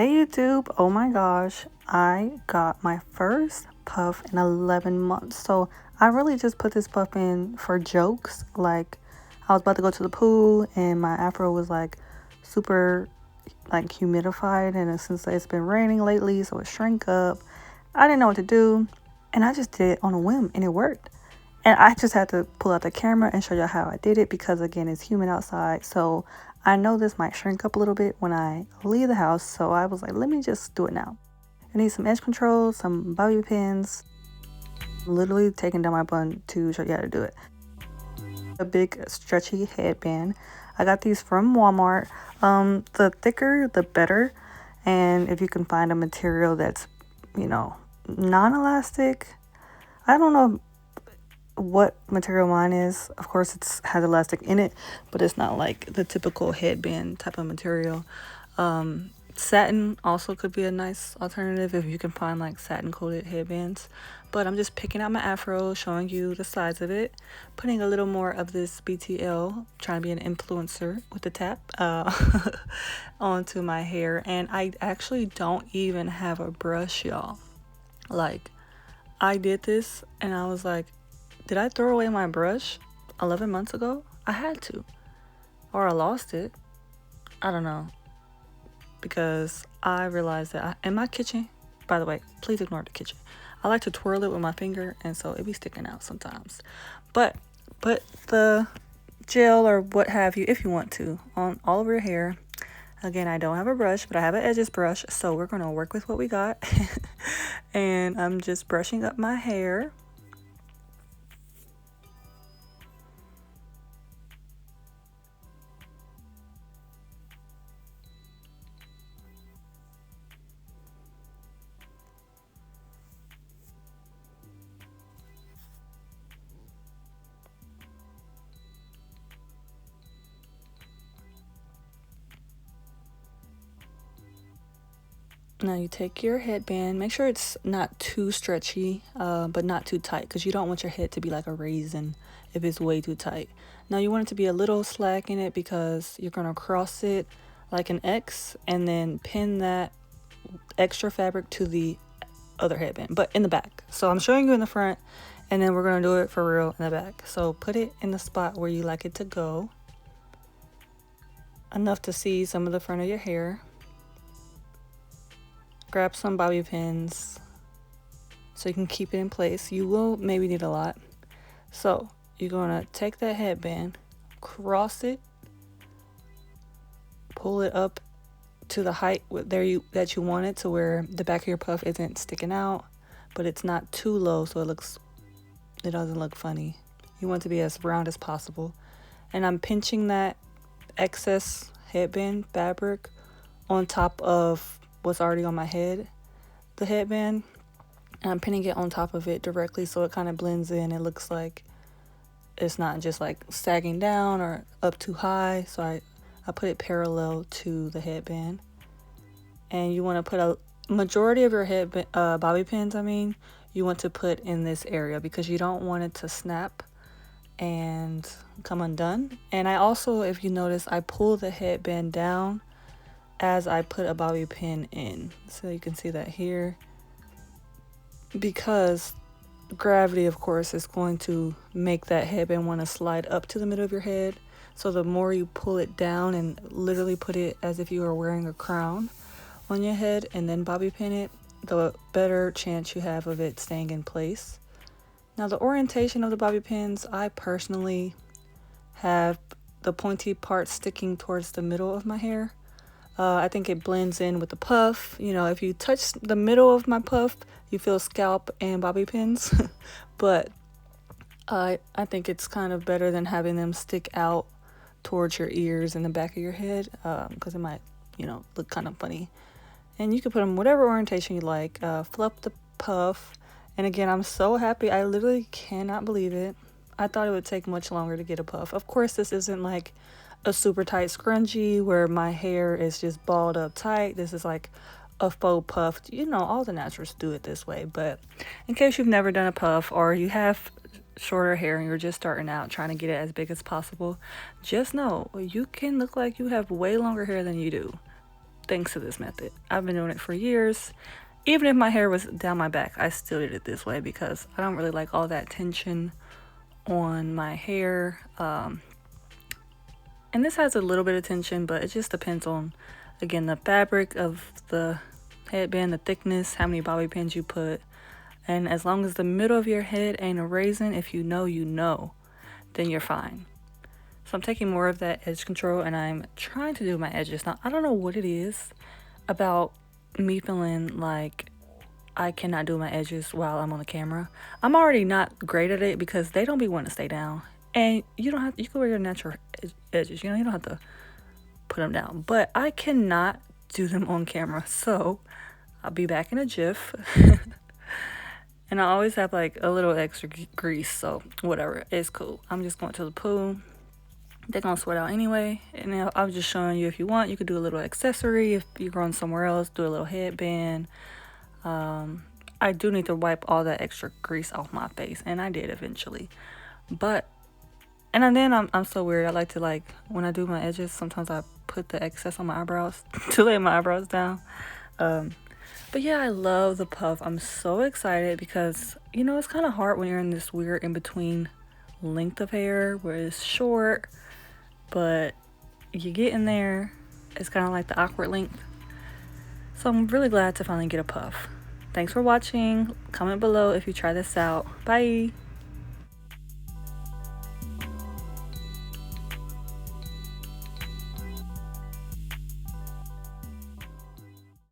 Hey YouTube, oh my gosh, I got my first puff in 11 months. So I really just put this puff in for jokes. Like I was about to go to the pool and my afro was like super like humidified, and since it's been raining lately, so it shrank up. I didn't know what to do, and I just did it on a whim and it worked. And I just had to pull out the camera and show you how I did it because again, it's humid outside. So I know this might shrink up a little bit when I leave the house. So I was like, let me just do it now. I need some edge control, some bobby pins. I'm literally taking down my bun to show you how to do it. A big stretchy headband. I got these from Walmart. The thicker, the better. And if you can find a material that's, non-elastic. I don't know what material mine is. Of course, it's has elastic in it, but it's not like the typical headband type of material. Satin also could be a nice alternative if you can find like satin coated headbands. But I'm just picking out my afro, showing you the size of it, putting a little more of this BTL, trying to be an influencer with the tap onto my hair. And I actually don't even have a brush, y'all. Like, I did this and I was like, did I throw away my brush 11 months ago? I had to. Or I lost it. I don't know. Because I realized that in my kitchen, by the way, please ignore the kitchen. I like to twirl it with my finger, and so it be sticking out sometimes. But put the gel or what have you, if you want to, on all over your hair. Again, I don't have a brush, but I have an edges brush, so we're going to work with what we got. And I'm just brushing up my hair. Now you take your headband, make sure it's not too stretchy, but not too tight, because you don't want your head to be like a raisin if it's way too tight. Now you want it to be a little slack in it because you're going to cross it like an X and then pin that extra fabric to the other headband, but in the back. So I'm showing you in the front, and then we're going to do it for real in the back. So put it in the spot where you like it to go, enough to see some of the front of your hair. Grab some bobby pins so you can keep it in place. You will maybe need a lot. So you're gonna take that headband, cross it, pull it up to the height that you want it, to where the back of your puff isn't sticking out, but it's not too low so it doesn't look funny. You want it to be as round as possible. And I'm pinching that excess headband fabric on top of what's already on my head, the headband, and I'm pinning it on top of it directly so it kind of blends in. It looks like it's not just like sagging down or up too high. So I put it parallel to the headband. And you want to put a majority of your bobby pins, you want to put in this area because you don't want it to snap and come undone. And I also, if you notice, I pull the headband down as I put a bobby pin in, so you can see that here, because gravity of course is going to make that headband want to slide up to the middle of your head. So the more you pull it down and literally put it as if you were wearing a crown on your head and then bobby pin it, the better chance you have of it staying in place. Now the orientation of the bobby pins, I personally have the pointy part sticking towards the middle of my hair. I think it blends in with the puff. If you touch the middle of my puff, you feel scalp and bobby pins. But I think it's kind of better than having them stick out towards your ears and the back of your head, because it might, look kind of funny. And you can put them whatever orientation you like. Fluff the puff. And again, I'm so happy. I literally cannot believe it. I thought it would take much longer to get a puff. Of course, this isn't like a super tight scrunchie where my hair is just balled up tight. This is like a faux puff. All the naturals do it this way. But in case you've never done a puff, or you have shorter hair and you're just starting out trying to get it as big as possible, just know you can look like you have way longer hair than you do. thanks to this method. I've been doing it for years. Even if my hair was down my back, I still did it this way because I don't really like all that tension on my hair. And this has a little bit of tension, but it just depends on, again, the fabric of the headband, the thickness, how many bobby pins you put. And as long as the middle of your head ain't a raisin, if you know, you know, then you're fine. So I'm taking more of that edge control and I'm trying to do my edges. Now, I don't know what it is about me feeling like I cannot do my edges while I'm on the camera. I'm already not great at it because they don't be wanting to stay down. And you can wear your natural edges, you know, you don't have to put them down. But I cannot do them on camera. So I'll be back in a jiff. And I always have like a little extra grease, so whatever, it's cool. I'm just going to the pool. They're gonna sweat out anyway. And I'm just showing you, if you want, you could do a little accessory. If you're going somewhere else, do a little headband. I do need to wipe all that extra grease off my face, and I did eventually. But, and then I'm so weird. I like to, like, when I do my edges, sometimes I put the excess on my eyebrows to lay my eyebrows down. But yeah, I love the puff. I'm so excited because, you know, it's kind of hard when you're in this weird in-between length of hair where it's short, but you get in there. It's kind of like the awkward length. So I'm really glad to finally get a puff. Thanks for watching. Comment below if you try this out. Bye.